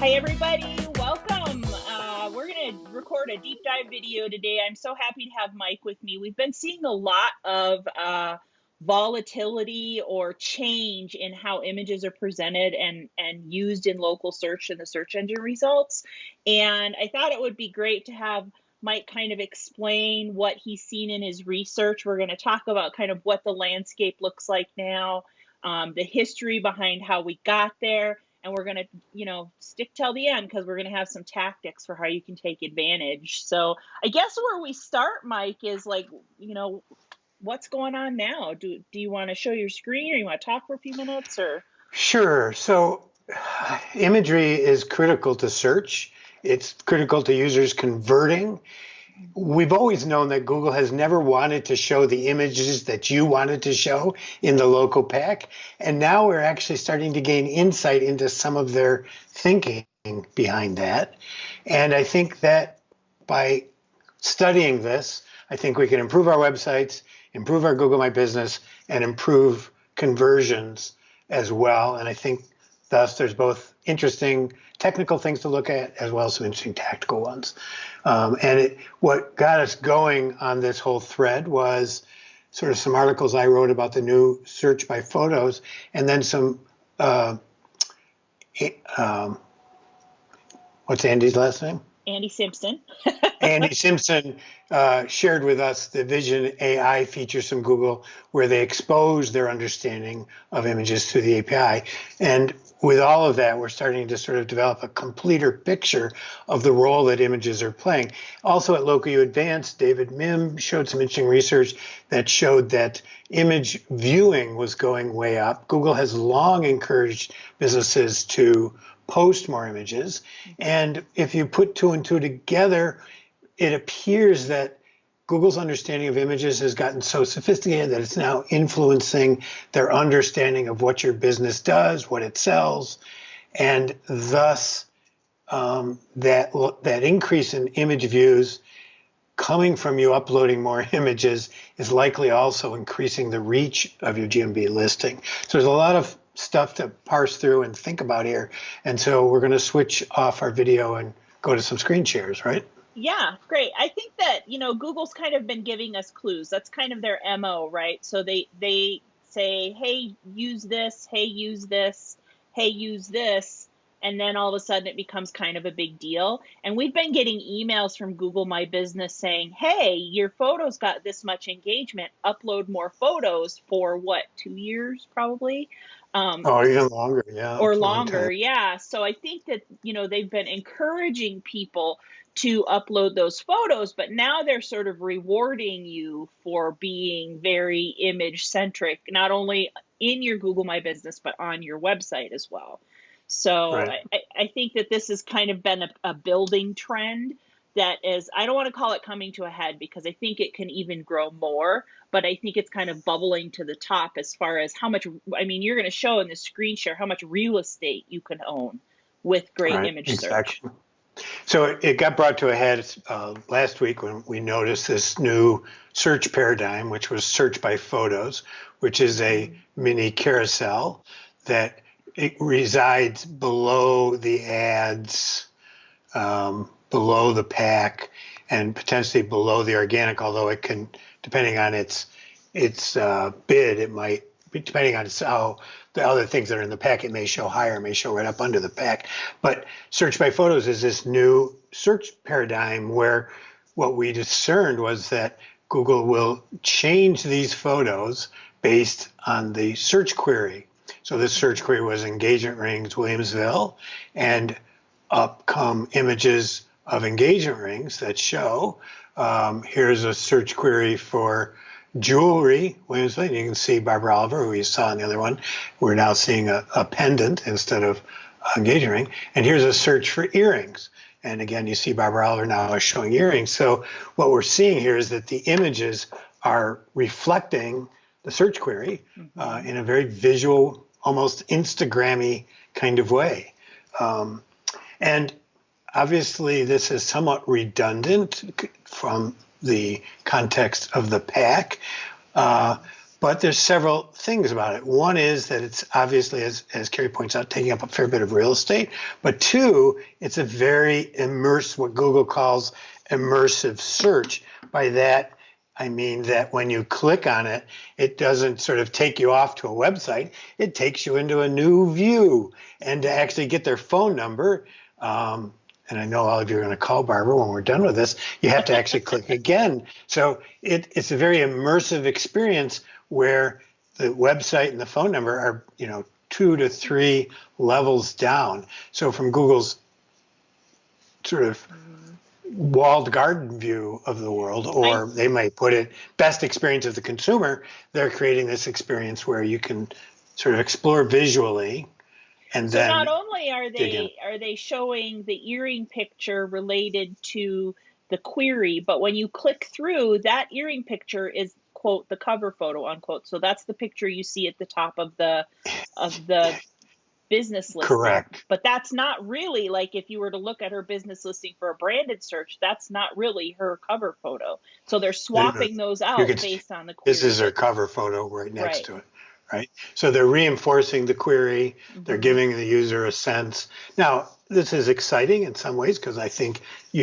Hi, everybody. Welcome. We're going to record a deep dive video today. I'm so happy to have Mike with me. We've been seeing a lot of volatility or change in how images are presented and used in local search and the search engine results. And I thought it would be great to have Mike kind of explain what he's seen in his research. We're going to talk about kind of what the landscape looks like now, the history behind how we got there. And we're going to, stick till the end because we're going to have some tactics for how you can take advantage. So I guess where we start, Mike, is like, what's going on now? Do you want to show your screen or you want to talk for a few minutes or? Sure. So imagery is critical to search. It's critical to users converting. We've always known that Google has never wanted to show the images that you wanted to show in the local pack. And now we're actually starting to gain insight into some of their thinking behind that. And I think that by studying this, I think we can improve our websites, improve our Google My Business, and improve conversions as well. And I think thus there's both interesting technical things to look at as well as some interesting tactical ones. What got us going on this whole thread was sort of some articles I wrote about the new search by photos, and then some, what's Andy's last name? Andy Simpson. Andy Simpson shared with us the Vision AI features from Google where they expose their understanding of images through the API. And with all of that, we're starting to sort of develop a completer picture of the role that images are playing. Also at LocalU Advanced, David Mim showed some interesting research that showed that image viewing was going way up. Google has long encouraged businesses to post more images. And if you put two and two together, it appears that Google's understanding of images has gotten so sophisticated that it's now influencing their understanding of what your business does, what it sells, and thus that increase in image views coming from you uploading more images is likely also increasing the reach of your GMB listing. So there's a lot of stuff to parse through and think about here. And so we're going to switch off our video and go to some screen shares, right? Yeah, great. I think that, Google's kind of been giving us clues. That's kind of their MO, right? So they say, hey, use this, hey, use this, hey, use this. And then all of a sudden it becomes kind of a big deal. And we've been getting emails from Google My Business saying, hey, your photos got this much engagement, upload more photos for what, 2 years probably? Or even longer, yeah. Or longer, yeah. So I think that, they've been encouraging people to upload those photos, but now they're sort of rewarding you for being very image centric, not only in your Google My Business, but on your website as well. So Right. I think that this has kind of been a building trend that is, I don't want to call it coming to a head because I think it can even grow more, but I think it's kind of bubbling to the top as far as how much, you're going to show in the screen share how much real estate you can own with great image search. So it got brought to a head last week when we noticed this new search paradigm, which was search by photos, which is a mini carousel that it resides below the ads, below the pack, and potentially below the organic, although it can, depending on its bid, it might, depending on how the other things that are in the pack, it may show higher, it may show right up under the pack. But search by photos is this new search paradigm where what we discerned was that Google will change these photos based on the search query. So this search query was engagement rings Williamsville, and up come images of engagement rings that show, here's a search query for jewelry, Williamsville. You can see Barbara Oliver, who you saw in the other one. We're now seeing a pendant instead of engagement ring. And here's a search for earrings. And again, you see Barbara Oliver now is showing earrings. So what we're seeing here is that the images are reflecting the search query in a very visual, almost Instagram-y kind of way. And obviously, this is somewhat redundant from the context of the pack, but But there's several things about it. One is that it's obviously, as Carrie points out, taking up a fair bit of real estate. But two, it's a very immersive, what Google calls immersive search. By that, I mean that when you click on it, it doesn't sort of take you off to a website. It takes you into a new view. And to actually get their phone number, and I know all of you are going to call Barbara when we're done with this, you have to actually click again. So it's a very immersive experience where the website and the phone number are, 2 to 3 levels down. So from Google's sort of walled garden view of the world, or they might put it best experience of the consumer, they're creating this experience where you can sort of explore visually. And so then not only are they showing the earring picture related to the query, but when you click through, that earring picture is, quote, the cover photo, unquote. So that's the picture you see at the top of the business listing. Correct. But that's not really, like, if you were to look at her business listing for a branded search, that's not really her cover photo. So they're swapping those out based on the query. This is her cover photo right next to it. Right. So they're reinforcing the query. They're giving the user a sense. Now, this is exciting in some ways because I think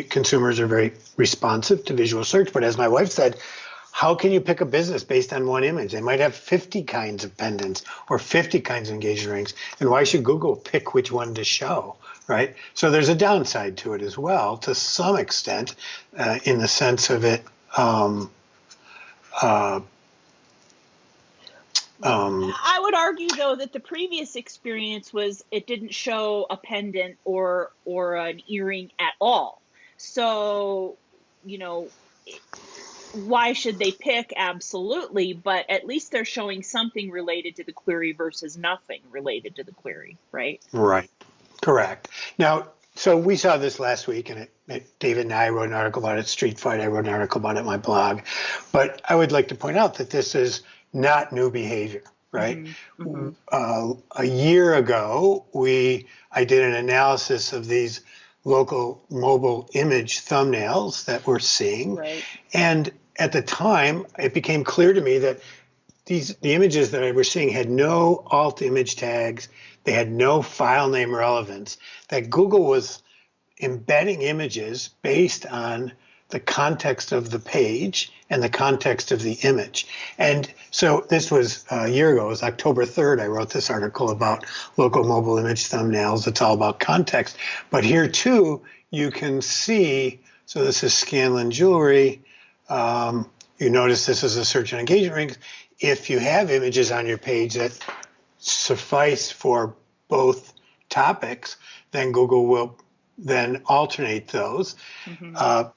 consumers are very responsive to visual search. But as my wife said, how can you pick a business based on one image? They might have 50 kinds of pendants or 50 kinds of engagement rings. And why should Google pick which one to show? Right. So there's a downside to it as well, to some extent, in the sense of it. I would argue, though, that the previous experience was it didn't show a pendant or an earring at all. So, why should they pick? Absolutely. But at least they're showing something related to the query versus nothing related to the query, right? Right. Correct. Now, so we saw this last week, and David and I wrote an article about it, Street Fight. I wrote an article about it in my blog. But I would like to point out that this is not new behavior, right? A year ago, I did an analysis of these local mobile image thumbnails that we're seeing. Right. And at the time, it became clear to me that the images that I was seeing had no alt image tags. They had no file name relevance, that Google was embedding images based on the context of the page and the context of the image. And so this was a year ago, it was October 3rd, I wrote this article about local mobile image thumbnails. It's all about context. But here too, you can see, so this is Scanlan Jewelry. You notice this is a search and engagement rings. If you have images on your page that suffice for both topics, then Google will then alternate those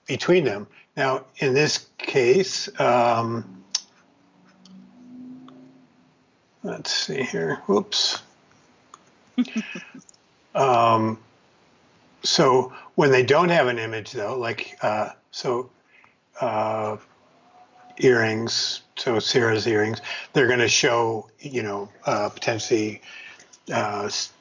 between them. Now, in this case, let's see here. Whoops. So when they don't have an image, though, like earrings, so Sarah's earrings, they're going to show, potentially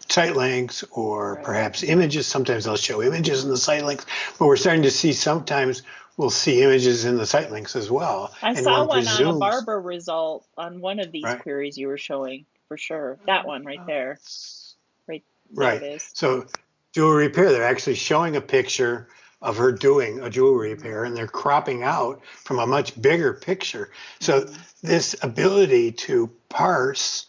site links or perhaps images. Sometimes they'll show images in the site links, but we're starting to see sometimes we'll see images in the site links as well. I saw one on a Barbara result on one of these queries you were showing, for sure. That one right there. Right. It is. So jewelry repair, they're actually showing a picture of her doing a jewelry repair, and they're cropping out from a much bigger picture. So this ability to parse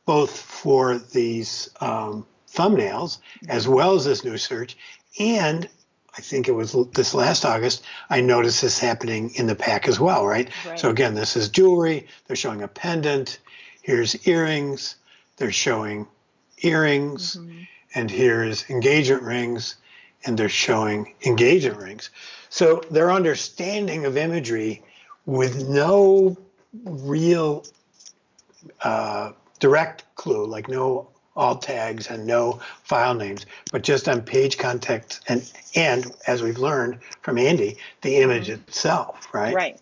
both for these thumbnails as well as this new search, and I think it was this last August, I noticed this happening in the pack as well, right? So again, this is jewelry. They're showing a pendant. Here's earrings. They're showing earrings. And here's engagement rings. And they're showing engagement rings. So their understanding of imagery with no real direct clue, like no alt tags and no file names, but just on page context and as we've learned from Andy, the image itself, right? Right.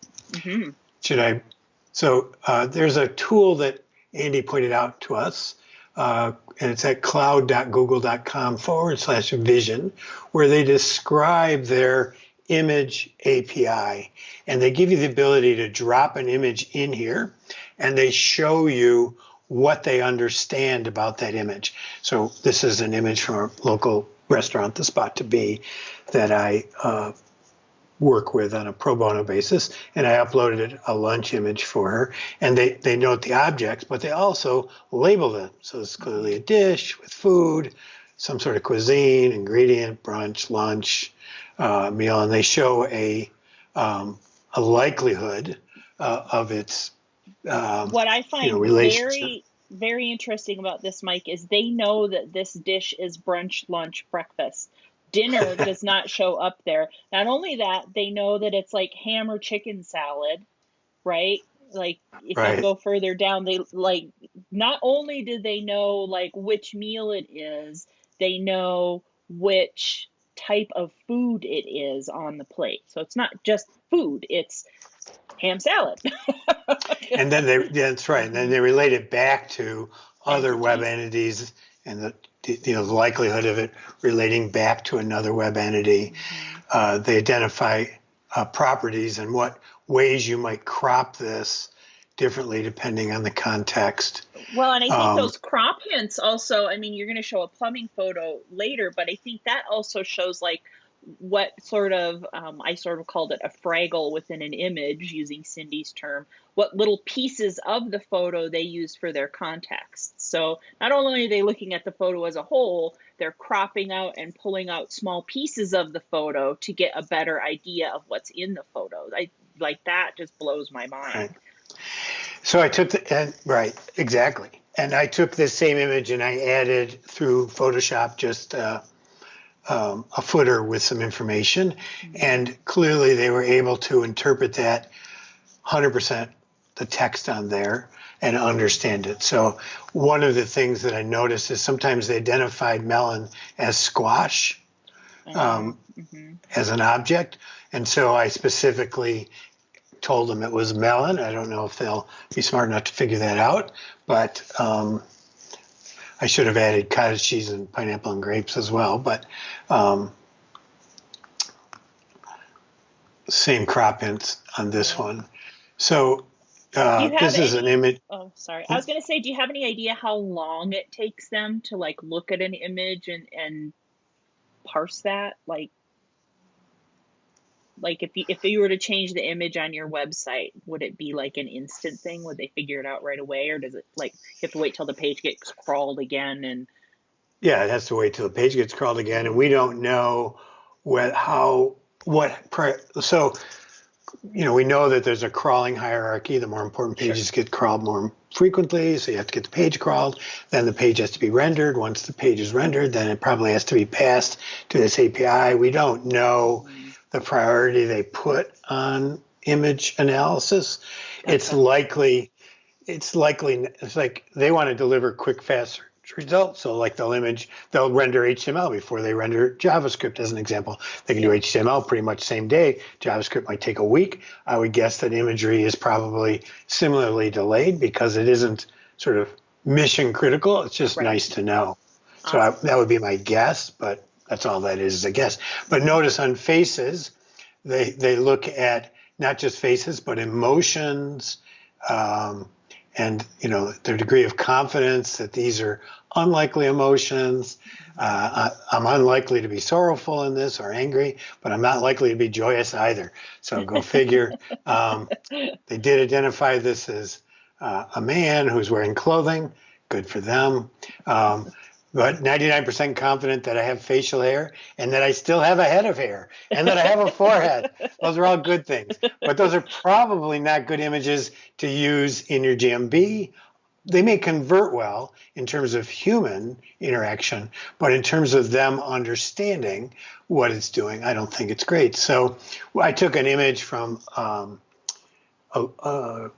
So there's a tool that Andy pointed out to us, and it's at cloud.google.com/vision, where they describe their image API, and they give you the ability to drop an image in here, and they show you what they understand about that image. So this is an image from a local restaurant, The Spot to Be, that I work with on a pro bono basis, and I uploaded a lunch image for her, and they note the objects, but they also label them. So it's clearly a dish with food, some sort of cuisine, ingredient, brunch, lunch, meal, and they show a likelihood of its What I find relationship. very, very interesting about this, Mike, is they know that this dish is brunch, lunch, breakfast. Dinner does not show up there. Not only that, they know that it's like ham or chicken salad, right? Like if you Right. go further down, they like not only do they know like which meal it is, they know which type of food it is on the plate. So it's not just food, it's ham salad. And then that's right. And then they relate it back to other web Entities. entities and the likelihood of it relating back to another web entity. They identify properties and what ways you might crop this differently depending on the context. Well, and I think those crop hints also, I mean, you're going to show a plumbing photo later, but I think that also shows like what sort of, I sort of called it a fraggle within an image, using Cindy's term, what little pieces of the photo they use for their context. So not only are they looking at the photo as a whole, they're cropping out and pulling out small pieces of the photo to get a better idea of what's in the photo. Like that just blows my mind. Right. So I took right, exactly. And I took this same image and I added through Photoshop just a footer with some information. And clearly they were able to interpret that 100% the text on there and understand it. So one of the things that I noticed is sometimes they identified melon as squash as an object. And so I specifically told them it was melon. I don't know if they'll be smart enough to figure that out, but I should have added cottage cheese and pineapple and grapes as well, but same crop hints on this one. So this is an image. Oh, sorry. I was going to say, do you have any idea how long it takes them to like look at an image and parse that? Like if you were to change the image on your website, would it be like an instant thing? Would they figure it out right away, or does it like you have to wait till the page gets crawled again? And Yeah, it has to wait till the page gets crawled again, and we don't know so we know that there's a crawling hierarchy. The more important pages get crawled more frequently, so you have to get the page crawled. Then the page has to be rendered. Once the page is rendered, then it probably has to be passed to this API. We don't know the priority they put on image analysis. It's like they want to deliver quick, fast results. So like they'll render HTML before they render JavaScript as an example. They can do HTML pretty much same day. JavaScript might take a week. I would guess that imagery is probably similarly delayed because it isn't sort of mission critical. It's just nice to know. So that would be my guess, but that's all that is a guess. But notice on faces, they look at not just faces, but emotions, and their degree of confidence that these are unlikely emotions. I'm unlikely to be sorrowful in this or angry, but I'm not likely to be joyous either. So go figure. They did identify this as a man who's wearing clothing. Good for them. But 99% confident that I have facial hair and that I still have a head of hair and that I have a forehead. Those are all good things. But those are probably not good images to use in your GMB. They may convert well in terms of human interaction, but in terms of them understanding what it's doing, I don't think it's great. So I took an image from a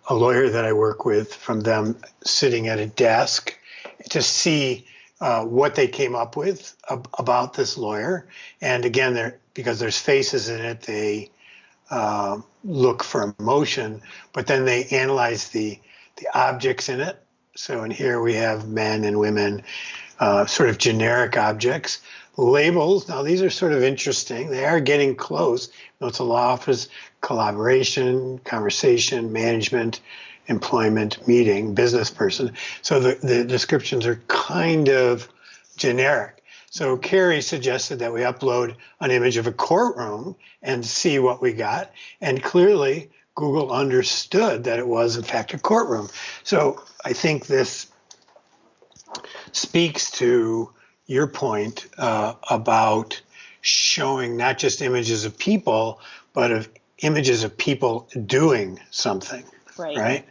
lawyer that I work with, from them sitting at a desk to see what they came up with about this lawyer. And again, because there's faces in it, they look for emotion, but then they analyze the objects in it. So in here we have men and women, sort of generic objects. Labels, now these are sort of interesting. They are getting close. It's a law office, collaboration, conversation, management, employment, meeting, business person. So the descriptions are kind of generic. So Carrie suggested that we upload an image of a courtroom and see what we got. And clearly Google understood that it was in fact a courtroom. So I think this speaks to your point about showing not just images of people, but of images of people doing something, right?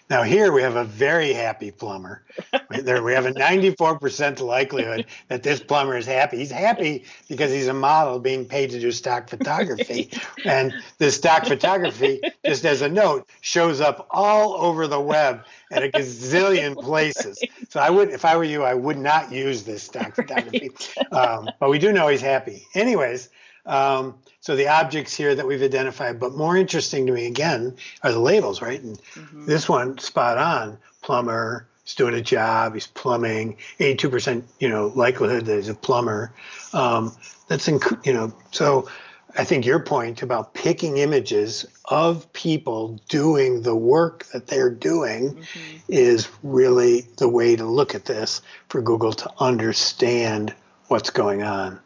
Now here we have a very happy plumber. There we have a 94% likelihood that this plumber is happy. He's happy because he's a model being paid to do stock photography. And this stock photography, just as a note, shows up all over the web at a gazillion places. So I would, if I were you, I would not use this stock photography. But we do know he's happy. Anyways, so the objects here that we've identified, but more interesting to me again are the labels, right? And this one, spot on, plumber, he's doing a job, he's plumbing, 82%, likelihood that he's a plumber. So I think your point about picking images of people doing the work that they're doing is really the way to look at this for Google to understand what's going on.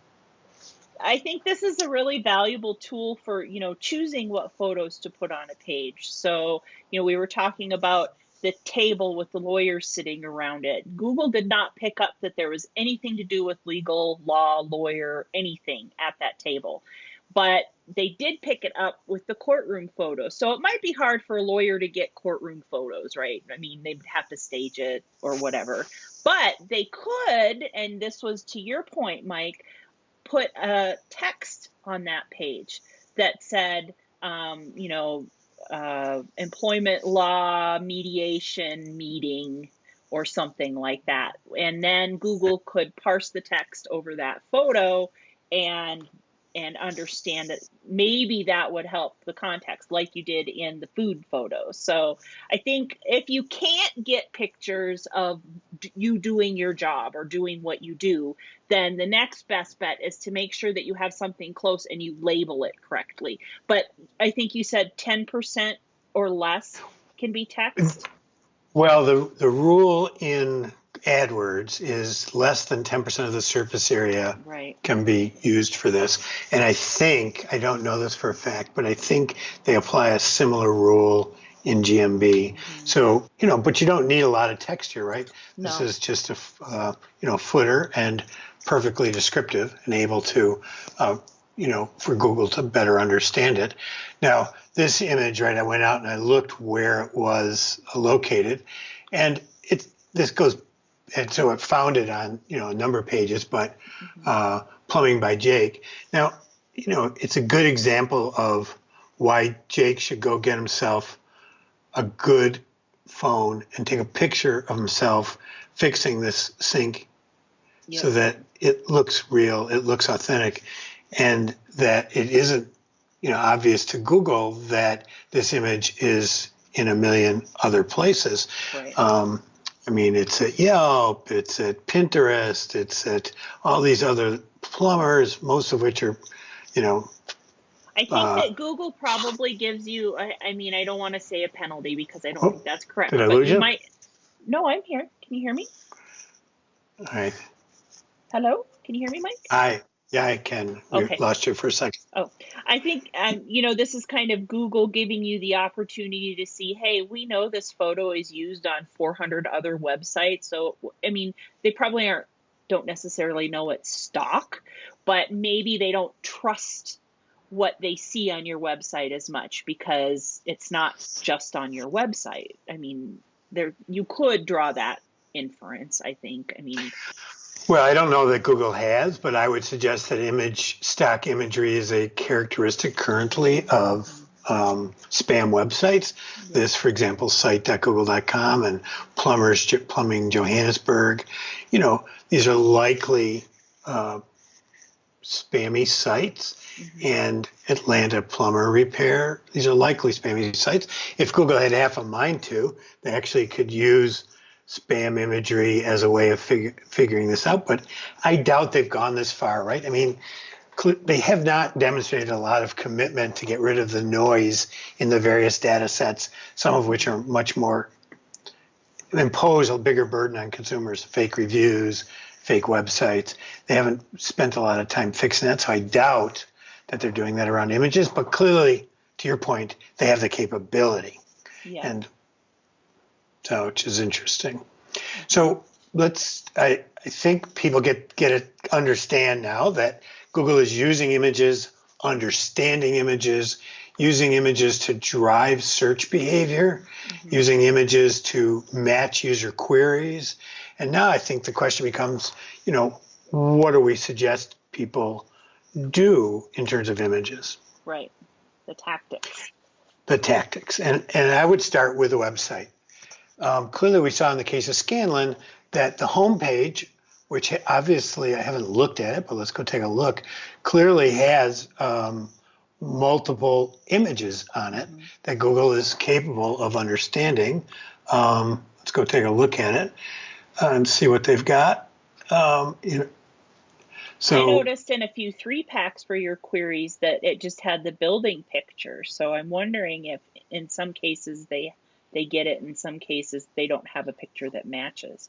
I think this is a really valuable tool for, choosing what photos to put on a page. So, we were talking about the table with the lawyers sitting around it. Google did not pick up that there was anything to do with legal, law, lawyer, anything at that table. But they did pick it up with the courtroom photos. So it might be hard for a lawyer to get courtroom photos, right? I mean, they'd have to stage it or whatever. But they could, and this was to your point, Mike, put a text on that page that said, employment law mediation meeting or something like that. And then Google could parse the text over that photo and understand that maybe that would help the context like you did in the food photos. So I think if you can't get pictures of you doing your job or doing what you do, then the next best bet is to make sure that you have something close and you label it correctly. But I think you said 10% or less can be text. Well, the rule in AdWords is less than 10% of the surface area can be used for this. And I don't know this for a fact, but I think they apply a similar rule in GMB. So, but you don't need a lot of text here, right? No. This is just a, footer and perfectly descriptive and able to, for Google to better understand it. Now, this image, right, I went out and I looked where it was located, and this goes, and so it found it on, a number of pages, but Plumbing by Jake. Now, it's a good example of why Jake should go get himself a good phone and take a picture of himself fixing this sink so that it looks real, it looks authentic, and that it isn't, obvious to Google that this image is in a million other places. Right. It's at Yelp, it's at Pinterest, it's at all these other plumbers, most of which are, I think that Google probably gives you, I don't want to say a penalty because I don't think that's correct. Did I lose you? No, I'm here. Can you hear me? All right. Hello? Can you hear me, Mike? Yeah, I can. Okay. We lost you for a second. Oh, I think, this is kind of Google giving you the opportunity to see, hey, we know this photo is used on 400 other websites. So, they probably don't necessarily know it's stock, but maybe they don't trust what they see on your website as much because it's not just on your website. You could draw that inference, I think. Well, I don't know that Google has, but I would suggest that stock imagery is a characteristic currently of spam websites. This, for example, site.google.com and Plumbing Johannesburg. These are likely spammy sites. And Atlanta Plumber Repair. These are likely spammy sites. If Google had half a mind to, they actually could use spam imagery as a way of figuring this out. But I doubt they've gone this far, right? they have not demonstrated a lot of commitment to get rid of the noise in the various data sets, some of which are much more impose a bigger burden on consumers, fake reviews, fake websites. They haven't spent a lot of time fixing that, so I doubt that they're doing that around images, but clearly, to your point, they have the capability. Yeah. And so, which is interesting. So I think people get it, understand now that Google is using images, understanding images, using images to drive search behavior, using images to match user queries. And now I think the question becomes, what do we suggest people do in terms of images? Right. The tactics. The tactics. And I would start with a website. Clearly, we saw in the case of Scanlan that the homepage, which obviously I haven't looked at it, but let's go take a look, clearly has multiple images on it that Google is capable of understanding. Let's go take a look at it and see what they've got. I noticed in a few 3-packs for your queries that it just had the building picture. So I'm wondering if in some cases they get it, in some cases they don't have a picture that matches.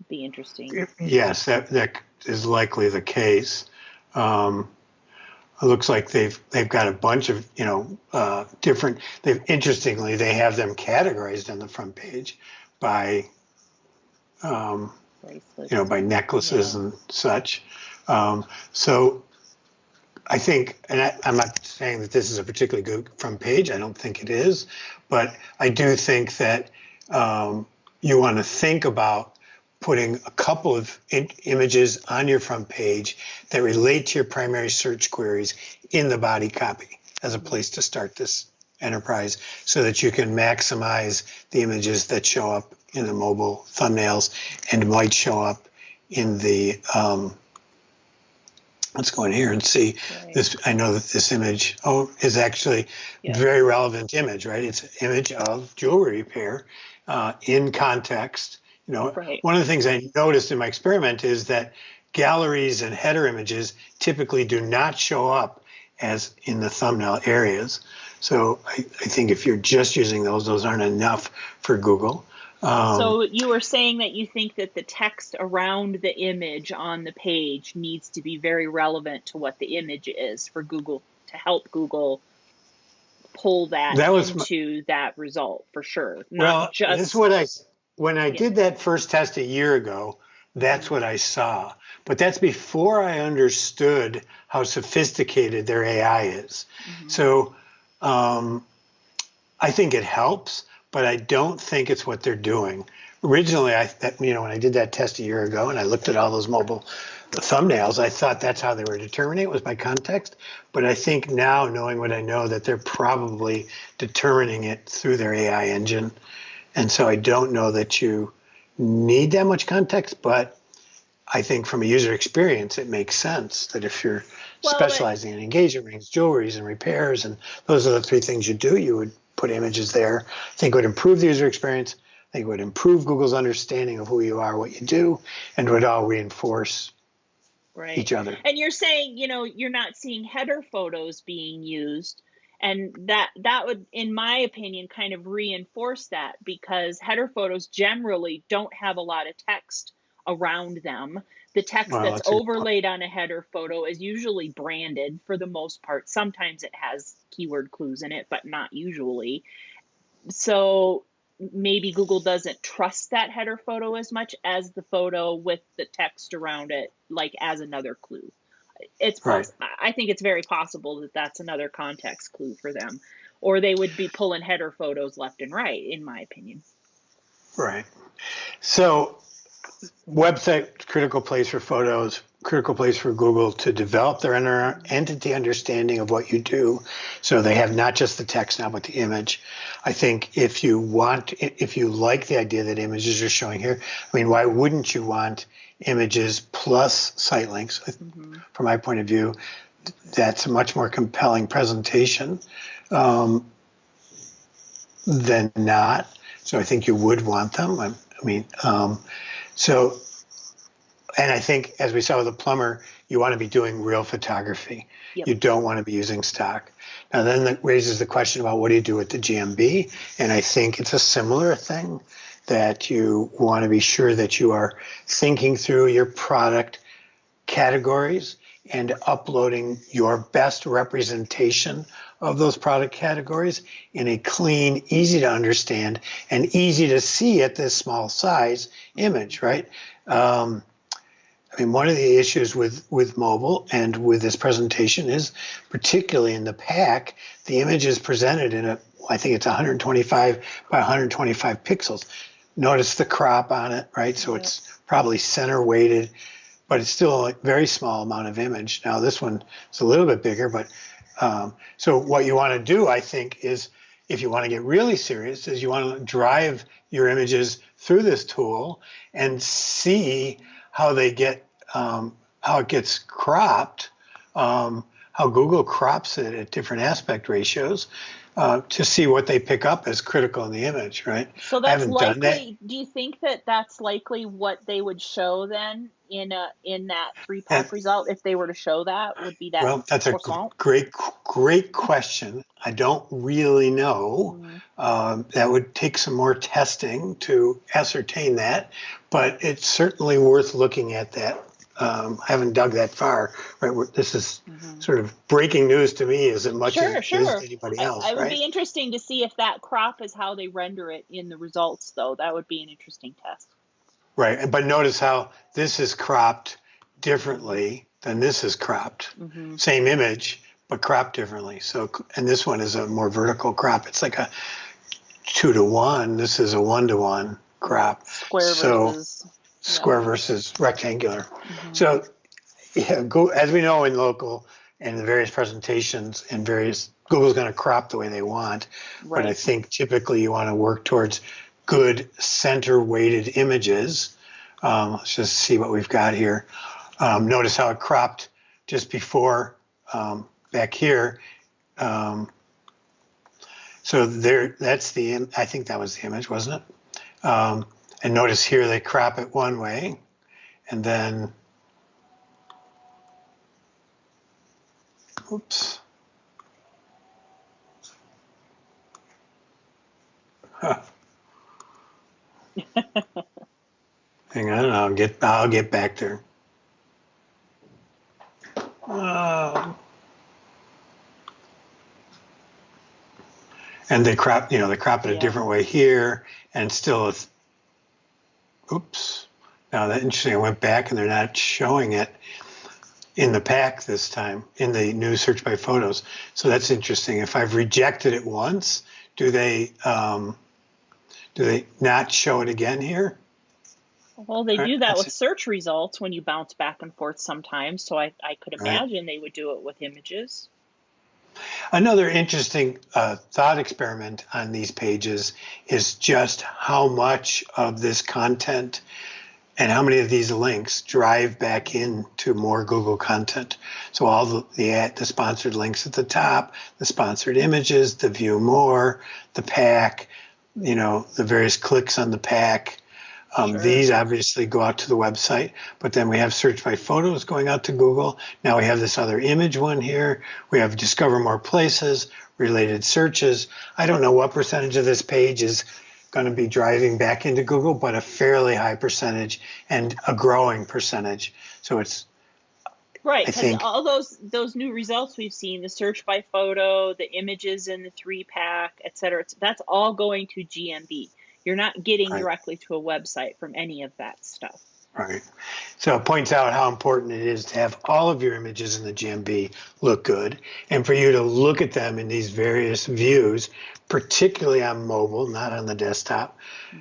It'd be interesting. Yes, that is likely the case. It looks like they've got a bunch of different. Interestingly, they have them categorized on the front page by by necklaces and such. So I think, and I'm not saying that this is a particularly good front page. I don't think it is, but I do think that you want to think about putting a couple of images on your front page that relate to your primary search queries in the body copy as a place to start this enterprise, so that you can maximize the images that show up in the mobile thumbnails and might show up in the let's go in here and see this. I know that this image is actually very relevant image, right? It's an image of jewelry repair in context. One of the things I noticed in my experiment is that galleries and header images typically do not show up as in the thumbnail areas. So I think if you're just using those aren't enough for Google. So you were saying that you think that the text around the image on the page needs to be very relevant to what the image is for Google, to help Google pull that into that result for sure. This is what when I did that first test a year ago, that's what I saw. But that's before I understood how sophisticated their AI is. So I think it helps, but I don't think it's what they're doing. Originally, when I did that test a year ago and I looked at all those mobile thumbnails, I thought that's how they were determining it, was by context. But I think now, knowing what I know, that they're probably determining it through their AI engine. And so I don't know that you need that much context, but I think from a user experience, it makes sense that if you're specializing in engagement rings, jewelries, and repairs, and those are the 3 things you do, you would put images there. I think it would improve the user experience. I think it would improve Google's understanding of who you are, what you do, and would all reinforce each other. And you're saying, you're not seeing header photos being used. And that would, in my opinion, kind of reinforce that, because header photos generally don't have a lot of text around them. The text that's overlaid on a header photo is usually branded for the most part. Sometimes it has keyword clues in it, but not usually. So maybe Google doesn't trust that header photo as much as the photo with the text around it, like as another clue. I think it's very possible that that's another context clue for them, or they would be pulling header photos left and right, in my opinion. Right. So website, critical place for photos, critical place for Google to develop their entity understanding of what you do. So they have not just the text now, but the image. I think if you like the idea that images are showing here, why wouldn't you want images plus site links? From my point of view, that's a much more compelling presentation than not. So I think you would want them. And I think, as we saw with the plumber, you want to be doing real photography. Yep. You don't want to be using stock. Now, then that raises the question about what do you do with the GMB? And I think it's a similar thing, that you want to be sure that you are thinking through your product categories and uploading your best representation of those product categories in a clean, easy to understand, and easy to see at this small size image, right? I mean, one of the issues with mobile and with this presentation is, particularly in the pack, the image is presented in I think it's 125 by 125 pixels. Notice the crop on it, right? So it's probably center weighted, but it's still a very small amount of image. Now this one is a little bit bigger, but so what you want to do, I think, is, if you want to get really serious, is you want to drive your images through this tool and see how they get, how it gets cropped, how Google crops it at different aspect ratios, to see what they pick up as critical in the image, right? So I that's haven't done that. likely, do you think that that's likely what they would show then in that 3-pack result? If they were to show that, would be that Well, that's a croissant? great question. I don't really know. That would take some more testing to ascertain that, but it's certainly worth looking at that. I haven't dug that far, right? This is sort of breaking news to me as much as it is to anybody else, I would right? be interesting to see if that crop is how they render it in the results, though. That would be an interesting test. Right, but notice how this is cropped differently than this is cropped. Same image, but cropped differently. So, and this one is a more vertical crop. It's like a 2:1. This is a 1:1 crop. Square versus rectangular. So, yeah, as we know in local and the various presentations and Google's going to crop the way they want, but I think typically you want to work towards good center weighted images. Let's just see what we've got here. Notice how it cropped just before back here. So there, I think that was the image, wasn't it? And notice here they crop it one way, and then, oops. Hang on, I'll get back there. And they crop it a different way here, and still oops. Now that's interesting. I went back and they're not showing it in the pack this time, in the new search by photos. So that's interesting. If I've rejected it once, do they not show it again here? Well, they do that with search results when you bounce back and forth sometimes. So I could imagine they would do it with images. Another interesting thought experiment on these pages is just how much of this content and how many of these links drive back into more Google content. So all the sponsored links at the top, the sponsored images, the view more, the pack, the various clicks on the pack. These obviously go out to the website, but then we have search by photos going out to Google. Now we have this other image one here. We have discover more places, related searches. I don't know what percentage of this page is going to be driving back into Google, but a fairly high percentage and a growing percentage. So it's right, because all those new results we've seen, the search by photo, the images in the 3-pack, et cetera, that's all going to GMB. You're not getting directly to a website from any of that stuff. Right. So it points out how important it is to have all of your images in the GMB look good, and for you to look at them in these various views, particularly on mobile, not on the desktop.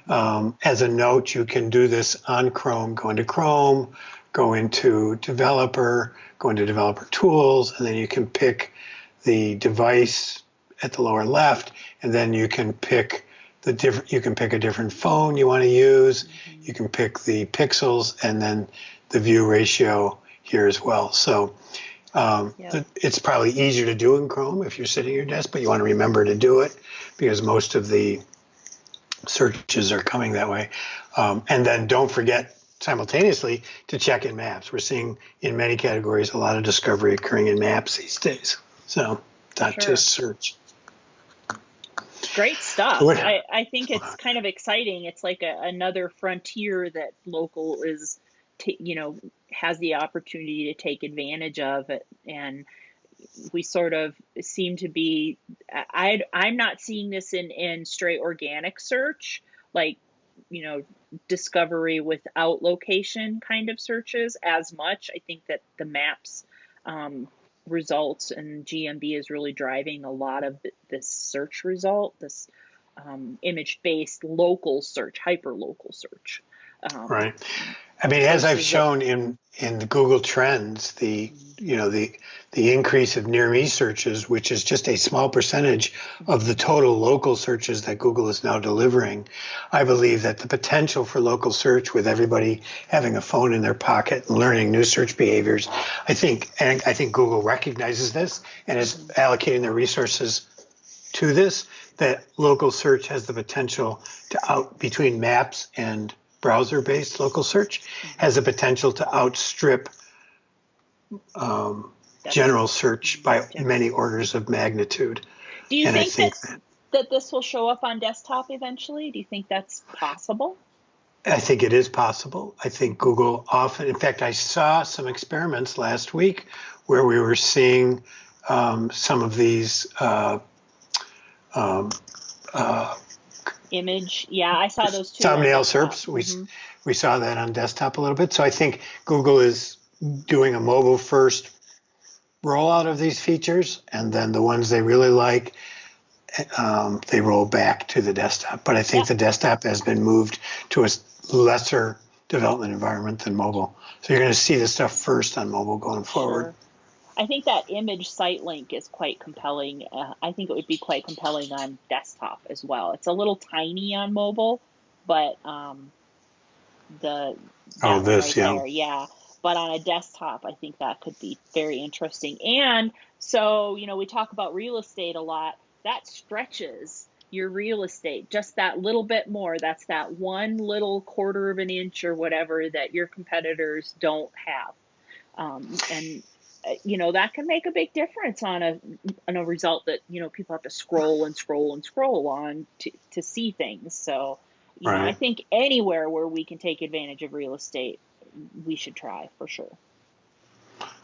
As a note, you can do this on Chrome. Go into Chrome, go into Developer, go into Developer Tools, and then you can pick the device at the lower left, and then you can pick you can pick a different phone you want to use. You can pick the pixels and then the view ratio here as well. So it's probably easier to do in Chrome if you're sitting at your desk, but you want to remember to do it because most of the searches are coming that way. And then don't forget simultaneously to check in maps. We're seeing in many categories a lot of discovery occurring in maps these days. So not Sure. just search. Great stuff. What? I think it's kind of exciting. It's like another frontier that local is, has the opportunity to take advantage of it. And we sort of seem to be, I'm not seeing this in straight organic search, like, discovery without location kind of searches as much. I think that the maps results and GMB is really driving a lot of this search result, this image-based local search, hyper-local search. Right. I mean, as I've Versus what, shown in the Google Trends, the increase of near me searches, which is just a small percentage of the total local searches that Google is now delivering. I believe that the potential for local search, with everybody having a phone in their pocket and learning new search behaviors, I think Google recognizes this and is allocating their resources to this, that local search has the potential to between maps and browser-based local search has the potential to outstrip general search by many orders of magnitude. Do you And I think think that this will show up on desktop eventually? Do you think that's possible? it is possible. I think Google often, in fact, I saw some experiments last week where we were seeing some of these Image, yeah, I saw those too on thumbnail desktop. SERPs. We saw that on desktop a little bit. So I think Google is doing a mobile first rollout of these features, and then the ones they really like, they roll back to the desktop. But I think the desktop has been moved to a lesser development environment than mobile. So you're going to see this stuff first on mobile going forward. Sure. I think that image site link is quite compelling. I think it would be quite compelling on desktop as well. It's a little tiny on mobile, but there, yeah. But on a desktop, I think that could be very interesting. And so, we talk about real estate a lot. That stretches your real estate just that little bit more. That's that one little quarter of an inch or whatever that your competitors don't have. And that can make a big difference on a result that people have to scroll and scroll and scroll on to see things. So I think anywhere where we can take advantage of real estate, we should try for sure.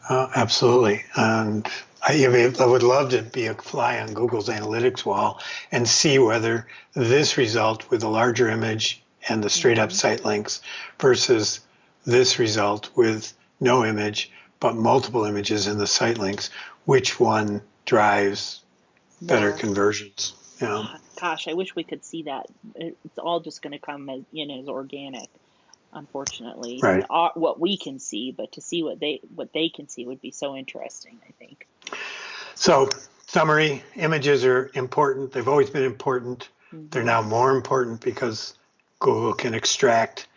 Absolutely. And I would love to be a fly on Google's analytics wall and see whether this result with a larger image and the straight up site links versus this result with no image but multiple images in the site links, which one drives better conversions. Gosh, I wish we could see that. It's all just going to come as organic, unfortunately. Right. What we can see, but to see what they can see would be so interesting, I think. So, summary, images are important. They've always been important. They're now more important because Google can extract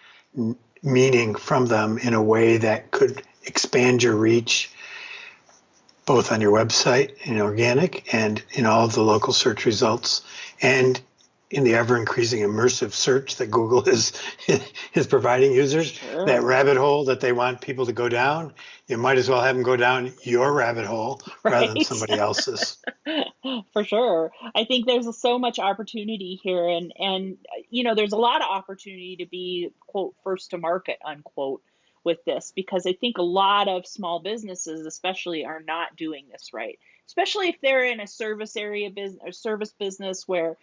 meaning from them in a way that could expand your reach both on your website in organic and in all of the local search results, and in the ever increasing immersive search that Google is providing users. Sure. That rabbit hole that they want people to go down, you might as well have them go down your rabbit hole rather than somebody else's. For sure. I think there's so much opportunity here, and there's a lot of opportunity to be, quote, first to market, unquote, with this, because I think a lot of small businesses especially are not doing this right, especially if they're in a service area business or service business where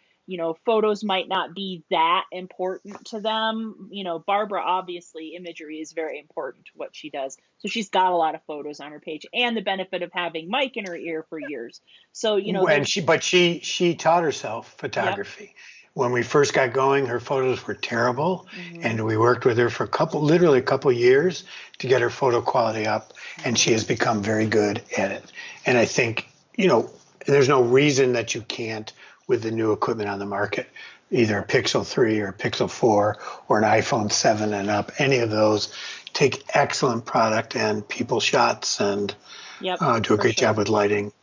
photos might not be that important to them. Barbara, obviously imagery is very important to what she does, so she's got a lot of photos on her page, and the benefit of having Mike in her ear for years. So she taught herself photography. Yep. When we first got going, her photos were terrible, and we worked with her for literally a couple years to get her photo quality up, and she has become very good at it. And I think, there's no reason that you can't with the new equipment on the market, either a Pixel 3 or a Pixel 4 or an iPhone 7 and up. Any of those take excellent product and people shots and do a great job with lighting.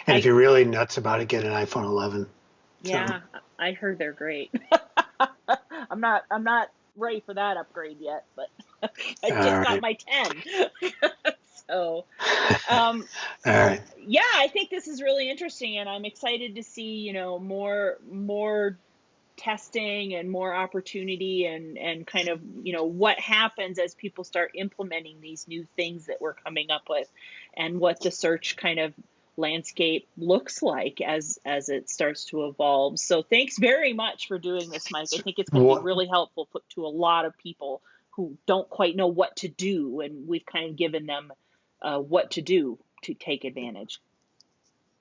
And if you're really nuts about it, get an iPhone 11. Yeah, so. I heard they're great. I'm not ready for that upgrade yet, but I All just got right. my 10. So, All um, right. yeah, I think this is really interesting, and I'm excited to see, more testing and more opportunity, and kind of, what happens as people start implementing these new things that we're coming up with, and what the search kind of landscape looks like as it starts to evolve. So thanks very much for doing this, Mike. I think it's going to be What, really helpful to a lot of people who don't quite know what to do, and we've kind of given them what to do to take advantage.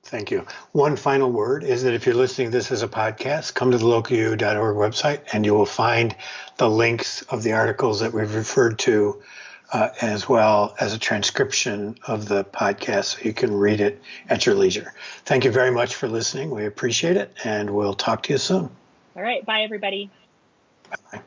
Thank you. One final word is that if you're listening to this as a podcast, come to the localu.org website and you will find the links of the articles that we've referred to, as well as a transcription of the podcast so you can read it at your leisure. Thank you very much for listening. We appreciate it, and we'll talk to you soon. All right, bye everybody. Bye.